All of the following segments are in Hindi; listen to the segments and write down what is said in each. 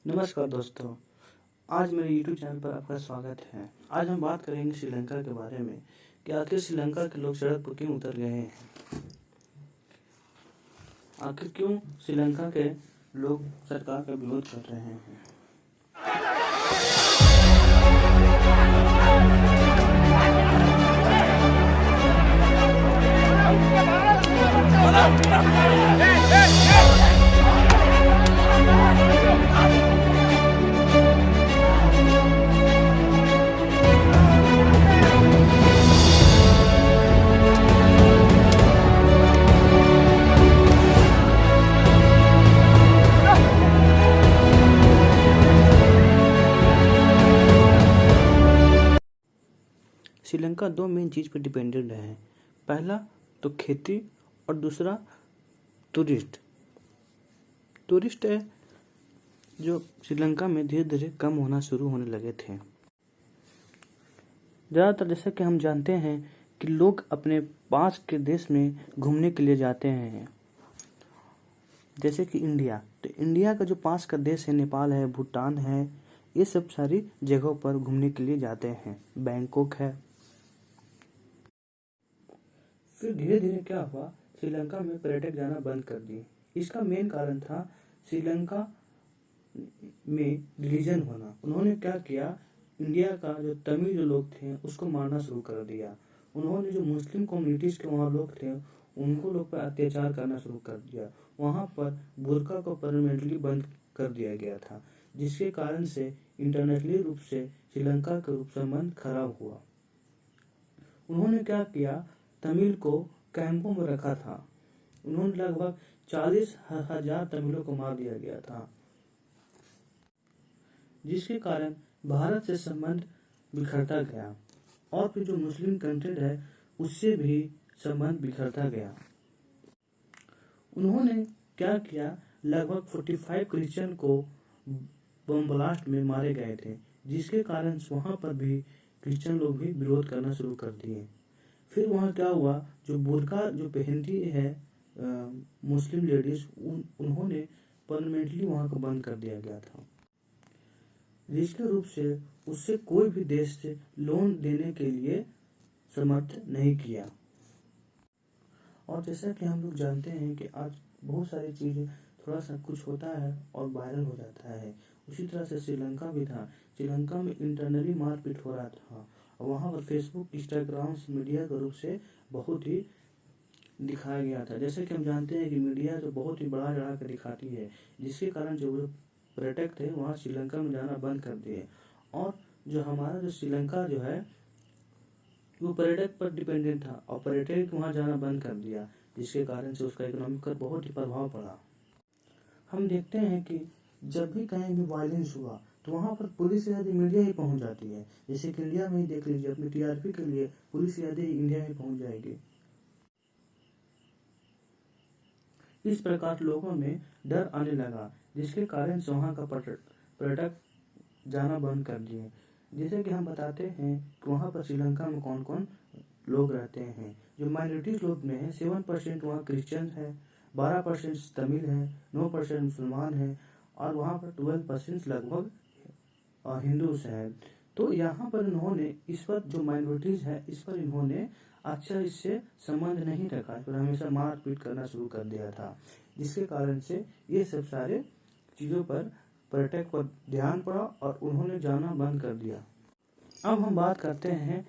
नमस्कार दोस्तों। आज मेरे YouTube चैनल पर आपका स्वागत है। आज हम बात करेंगे श्रीलंका के बारे में कि आखिर श्रीलंका के लोग सड़क पर क्यों उतर गए हैं। आखिर क्यों श्रीलंका के लोग सरकार का विरोध कर रहे हैं। श्रीलंका दो मेन चीज़ पर डिपेंडेंट है। पहला तो खेती और दूसरा टूरिस्ट है जो श्रीलंका में धीरे धीरे कम होना शुरू होने लगे थे। ज़्यादातर जैसा कि हम जानते हैं कि लोग अपने पास के देश में घूमने के लिए जाते हैं, जैसे कि इंडिया। तो इंडिया का जो पास का देश है, नेपाल है, भूटान है, ये सब सारी जगहों पर घूमने के लिए जाते हैं। बैंकॉक है। फिर धीरे धीरे क्या हुआ, श्रीलंका में पर्यटक जाना बंद कर दिए। इसका मेन कारण था श्रीलंका में रिलीजन होना। उन्होंने क्या किया, इंडिया का जो तमिल जो लोग थे उसको मारना शुरू कर दिया। उन्होंने जो मुस्लिम कम्युनिटीज के वहाँ लोग थे उनको लोग पर अत्याचार करना शुरू कर दिया। वहाँ पर बुर्का को परमानेंटली बंद कर दिया गया था, जिसके कारण से इंटरनेशनली रूप से श्रीलंका का रूप संबंध खराब हुआ। उन्होंने क्या किया, तमिल को कैंपों में रखा था। उन्होंने लगभग 40,000 तमिलों को मार दिया गया था, जिसके कारण भारत से संबंध बिखरता गया और फिर जो मुस्लिम कंट्री है उससे भी संबंध बिखरता गया। उन्होंने क्या किया, लगभग 45 क्रिश्चियन को बम ब्लास्ट में मारे गए थे, जिसके कारण वहां पर भी क्रिश्चियन लोग भी विरोध करना शुरू कर दिए। फिर वहाँ क्या हुआ, जो बुर्का जो पहनती है मुस्लिम लेडीज, उन्होंने परमानेंटली वहाँ को बंद कर दिया गया था, जिसके रूप से उससे कोई भी देश से लोन देने के लिए समर्थ नहीं किया। और जैसा कि हम लोग जानते हैं कि आज बहुत सारी चीज़ें थोड़ा सा कुछ होता है और वायरल हो जाता है। उसी तरह से श्रीलंका भी था। श्रीलंका में इंटरनली मारपीट हो रहा था। वहाँ पर फेसबुक, इंस्टाग्राम, मीडिया के रूप से बहुत ही दिखाया गया था। जैसे कि हम जानते हैं कि मीडिया जो बहुत ही बढ़ा चढ़ा कर दिखाती है, जिसके कारण जो पर्यटक थे वहाँ श्रीलंका में जाना बंद कर दिए। और जो हमारा जो श्रीलंका जो है वो पर्यटक पर डिपेंडेंट था और पर्यटक वहाँ जाना बंद कर दिया, जिसके कारण से उसका इकोनॉमिक पर बहुत ही प्रभाव पड़ा। हम देखते हैं कि जब भी कहीं भी वायलेंस हुआ तो वहाँ पर पुलिस से ज़्यादा मीडिया ही पहुँच जाती है। जैसे कि इंडिया में ही देख लीजिए, अपनी टीआरपी के लिए पुलिस ज़्यादा ही इंडिया में पहुँच जाएगी। इस प्रकार लोगों में डर आने लगा, जिसके कारण से वहाँ का पर्यटक जाना बंद कर दिए। जैसे कि हम बताते हैं कि वहाँ पर श्रीलंका में कौन कौन लोग रहते हैं। जो माइनॉरिटीज लोग में है, 7% वहाँ क्रिश्चियन है, 12% तमिल है, 9% मुसलमान है और वहाँ पर 12% लगभग हिंदूज है। तो यहाँ पर इन्होंने इस पर जो माइनॉरिटीज है इस पर इन्होंने अक्सर इससे संबंध नहीं रखा, पर हमेशा मारपीट करना शुरू कर दिया था, जिसके कारण से ये सब सारे चीज़ों पर पर्यटक पर ध्यान पड़ा और उन्होंने जाना बंद कर दिया। अब हम बात करते हैं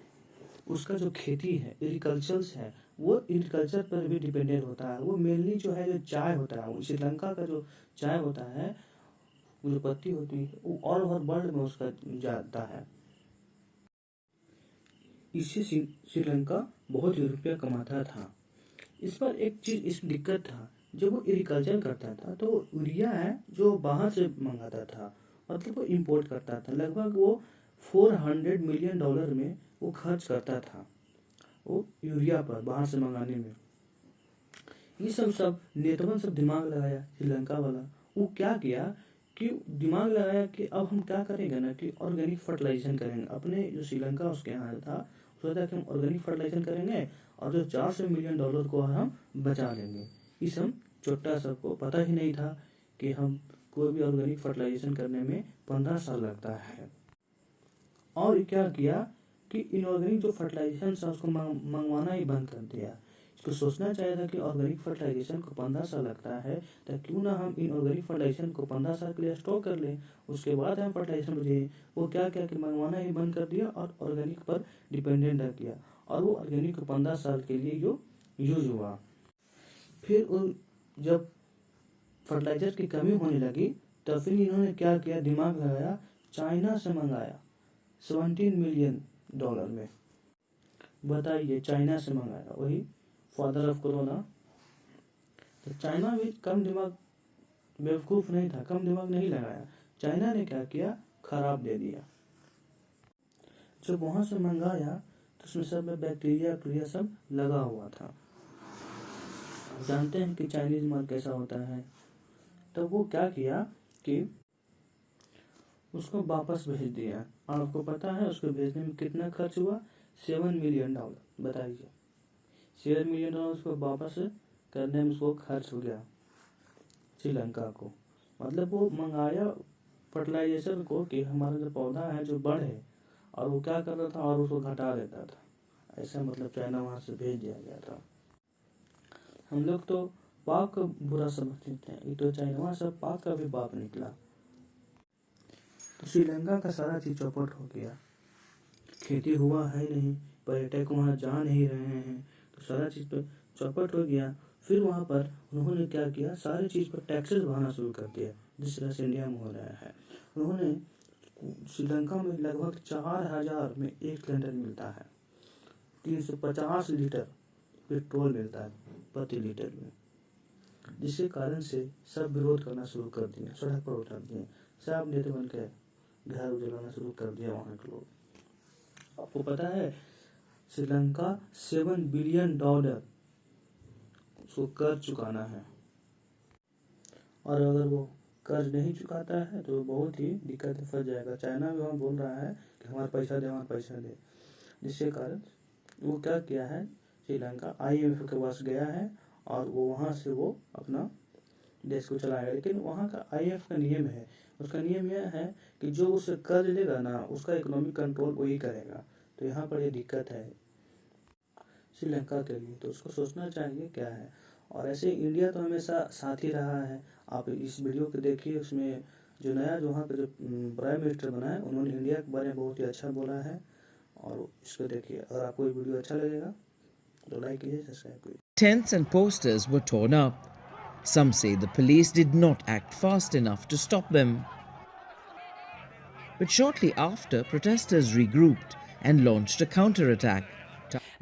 उसका जो खेती है, एग्रीकल्चर्स है, वो एग्रीकल्चर पर भी डिपेंडेंट होता है। वो मेनली जो है जो चाय होता है, श्रीलंका का जो चाय होता है, वो जो पत्ती होती है वो ऑल ओवर वर्ल्ड में उसका जाता है। इससे श्रीलंका बहुत ही रुपया कमाता था। इस पर एक चीज़ इस दिक्कत था, जब वो एग्रीकल्चर करता था तो यूरिया है जो बाहर से मंगाता था, मतलब वो इम्पोर्ट करता था। लगभग वो $400 मिलियन में वो खर्च करता था वो यूरिया पर बाहर से मंगाने में। ये सब नेताओं सब दिमाग लगाया श्रीलंका वाला। वो क्या किया कि दिमाग लगाया कि अब हम क्या करेंगे ना कि ऑर्गेनिक फर्टिलाइजेशन करेंगे। अपने जो श्रीलंका उसके यहाँ था, सोचा कि हम ऑर्गेनिक फर्टिलाइजेशन करेंगे और जो $400 मिलियन को हम बचा लेंगे। इस हम छोटा सबको पता ही नहीं था कि हम कोई भी ऑर्गेनिक फर्टिलाइजेशन करने में 15 साल लगता है। और क्या किया कि इनऑर्गेनिक जो फर्टिलाइजेशन था उसको मंगवाना ही बंद कर दिया। इसको सोचना चाहिए था कि ऑर्गेनिक फर्टिलाइजेशन को 15 साल लगता है, तो क्यों ना हम इनऑर्गेनिक फर्टिलाइजेशन को 15 साल के लिए स्टोर कर लें, उसके बाद हम फर्टिलाइजेशन भेजें। वो क्या किया कि मंगवाना ही बंद कर दिया और ऑर्गेनिक पर डिपेंडेंट रह गया, और वो ऑर्गेनिक को 15 साल के लिए यूज हुआ। फिर जब फर्टिलाइजर की कमी होने लगी तो फिर इन्होंने क्या किया, दिमाग लगाया, चाइना से मंगाया $17 मिलियन में। बताइए, चाइना से मंगाया, वही फादर ऑफ कोरोना। तो चाइना भी कम दिमाग बेवकूफ़ नहीं था, कम दिमाग नहीं लगाया। चाइना ने क्या किया, खराब दे दिया। जब वहाँ से मंगाया तो उसमें सब बैक्टीरिया सब लगा हुआ था। जानते हैं कि चाइनीज माल कैसा होता है। तो वो क्या किया कि उसको वापस भेज दिया। और आपको पता है उसको भेजने में कितना खर्च हुआ, $7 मिलियन। बताइए, $7 मिलियन उसको वापस करने में उसको खर्च हो गया श्रीलंका को। मतलब वो मंगाया फर्टिलाइजेशन को कि हमारा जो पौधा है जो बढ़े, और वो क्या कर रहा था, और उसको घटा देता था। ऐसा मतलब चाइना वहाँ से भेज दिया गया था। हम लोग तो पाक को बुरा समझते थे, ये तो चाइना से पाक का भी बाप निकला। तो श्रीलंका का सारा चीज चौपट हो गया, खेती हुआ है नहीं, पर्यटक वहाँ जा नहीं रहे हैं, तो सारा चीज पर चौपट हो गया। फिर वहाँ पर उन्होंने क्या किया, सारी चीज पर टैक्सेस भरना शुरू कर दिया, जिस तरह से इंडिया में हो रहा है। उन्होंने श्रीलंका में लगभग 4000 में 1 सिलेंडर मिलता है, 350 लीटर पेट्रोल मिलता है प्रति लीटर में, जिसके कारण से सब विरोध करना शुरू कर दिए, सड़क पर उतर दिए, सब नेता बन के घर उजलाना शुरू कर दिया वहाँ के लोग। आपको पता है श्रीलंका $7 बिलियन उसको कर्ज चुकाना है, और अगर वो कर्ज नहीं चुकाता है तो बहुत ही दिक्कत में फंस जाएगा। चाइना भी वहाँ बोल रहा है कि हमारा पैसा दे, जिसके कारण वो क्या किया है, श्रीलंका IMF के पास गया है, और वो वहाँ से वो अपना देश को चलाएगा। लेकिन वहाँ का IMF का नियम है, उसका नियम यह है कि जो उससे कर्ज लेगा ना, उसका इकोनॉमिक कंट्रोल वही करेगा। तो यहाँ पर ये दिक्कत है श्रीलंका के लिए, तो उसको सोचना चाहिए क्या है। और ऐसे इंडिया तो हमेशा साथ ही रहा है। आप इस वीडियो को देखिए, उसमें जो नया वहाँ का जो प्राइम मिनिस्टर बना है, उन्होंने इंडिया के बारे में बहुत ही अच्छा बोला है। और इसको देखिए, अगर आपको ये वीडियो अच्छा लगेगा तो लाइक कीजिए, सब्सक्राइब कीजिए। Tents and posters were torn up. Some say the police did not act fast enough to stop them. But shortly after, protesters regrouped and launched a counterattack.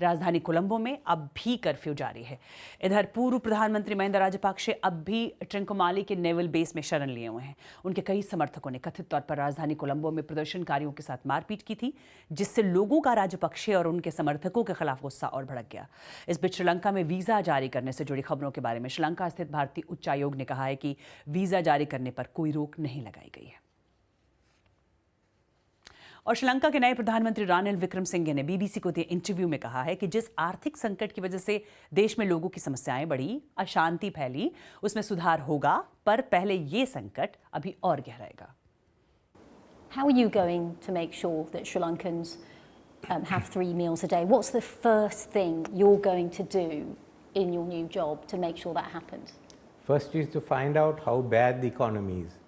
राजधानी कोलंबो में अब भी कर्फ्यू जारी है। इधर पूर्व प्रधानमंत्री महिंदा राजपक्षे अब भी ट्रिंकोमाली के नेवल बेस में शरण लिए हुए हैं। उनके कई समर्थकों ने कथित तौर पर राजधानी कोलंबो में प्रदर्शनकारियों के साथ मारपीट की थी, जिससे लोगों का राजपक्षे और उनके समर्थकों के खिलाफ गुस्सा और भड़क गया। इस बीच श्रीलंका में वीजा जारी करने से जुड़ी खबरों के बारे में श्रीलंका स्थित भारतीय उच्चायोग ने कहा है कि वीजा जारी करने पर कोई रोक नहीं लगाई गई है। और श्रीलंका के नए प्रधानमंत्री रानिल विक्रमसिंघे ने BBC को दिए इंटरव्यू में कहा है कि जिस आर्थिक संकट की वजह से देश में लोगों की समस्याएं बढ़ी, अशांति फैली, उसमें सुधार होगा, पर पहले ये संकट अभी और गहराएगा। How are you going to make sure that Sri Lankans have 3 meals a day? What's the first thing you're going to do in your new job to make sure that happens? First is to find out how bad the economy is.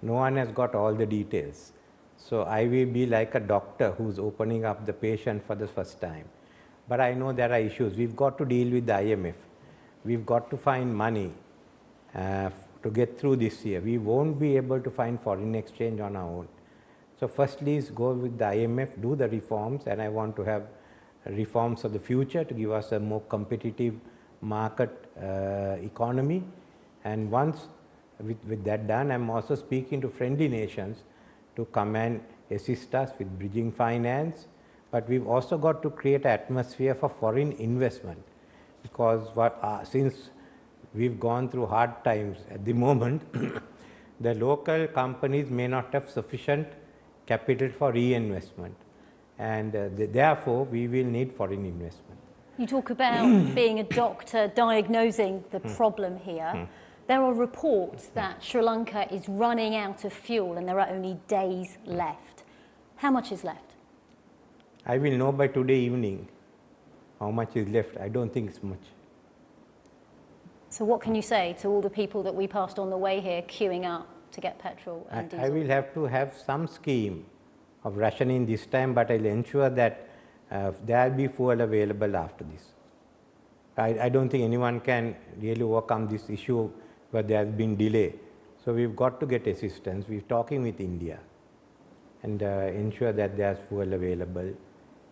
No one has got all the details. So I will be like a doctor who's opening up the patient for the first time. But I know there are issues. We've got to deal with the IMF. We've got to find money to get through this year. We won't be able to find foreign exchange on our own. So firstly is go with the IMF, do the reforms, and I want to have reforms of the future to give us a more competitive market economy. And once with that done, I'm also speaking to friendly nations to come and assist us with bridging finance, but we've also got to create an atmosphere for foreign investment, because since we've gone through hard times at the moment, the local companies may not have sufficient capital for reinvestment, and therefore we will need foreign investment. You talk about being a doctor, diagnosing the problem here. There are reports that Sri Lanka is running out of fuel and there are only days left. How much is left? I will know by today evening how much is left. I don't think it's much. So what can you say to all the people that we passed on the way here queuing up to get petrol and diesel? I will have to have some scheme of rationing this time, but I'll ensure that there will be fuel available after this. I don't think anyone can really overcome this issue where there has been delay. So we've got to get assistance. We're talking with India and ensure that there's fuel available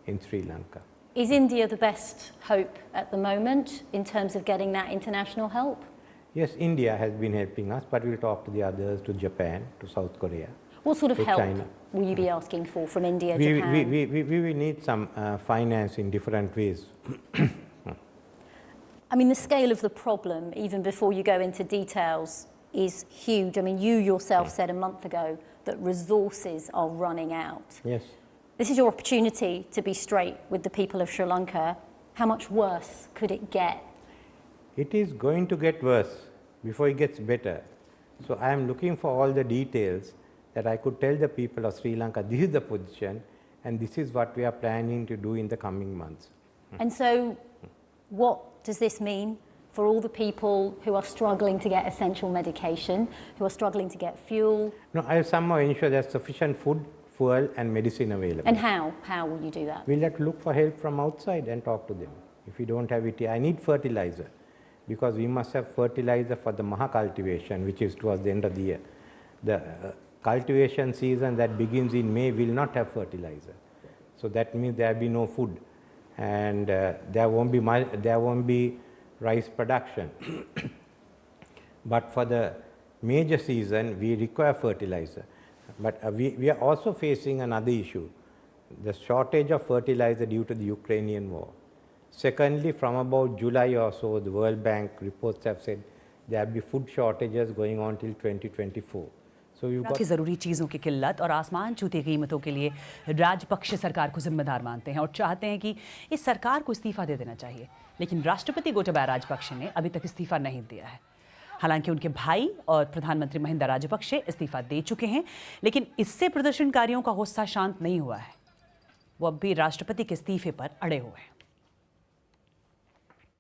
in Sri Lanka. Is India the best hope at the moment in terms of getting that international help? Yes, India has been helping us, but we'll talk to the others, to Japan, to South Korea. What sort of to help China. will you be asking for from India, We Japan? will need some finance in different ways. I mean, the scale of the problem, even before you go into details, is huge. I mean, you yourself said a month ago that resources are running out. Yes. This is your opportunity to be straight with the people of Sri Lanka. How much worse could it get? It is going to get worse before it gets better. So I am looking for all the details that I could tell the people of Sri Lanka, this is the position and this is what we are planning to do in the coming months. And so what does this mean for all the people who are struggling to get essential medication, who are struggling to get fuel? No, I will somehow ensure there's sufficient food, fuel and medicine available. And how? How will you do that? We'll have to look for help from outside and talk to them. If we don't have it here, I need fertilizer because we must have fertilizer for the Maha cultivation, which is towards the end of the year. The cultivation season that begins in May will not have fertilizer. So that means there will be no food and there won't be rice production. But for the major season, we require fertilizer. But we are also facing another issue, the shortage of fertilizer due to the Ukrainian war. Secondly, from about July or so, the World Bank reports have said there will be food shortages going on till 2024. So we've got की ज़रूरी चीज़ों की किल्लत और आसमान छूती कीमतों के लिए राजपक्षे सरकार को जिम्मेदार मानते हैं और चाहते हैं कि इस सरकार को इस्तीफा दे देना चाहिए, लेकिन राष्ट्रपति गोटाबाया राजपक्षे ने अभी तक इस्तीफा नहीं दिया है। हालांकि उनके भाई और प्रधानमंत्री महिंदा राजपक्षे इस्तीफा दे चुके हैं, लेकिन इससे प्रदर्शनकारियों का गुस्सा शांत नहीं हुआ है। वो अब भी राष्ट्रपति के इस्तीफे पर अड़े हुए हैं।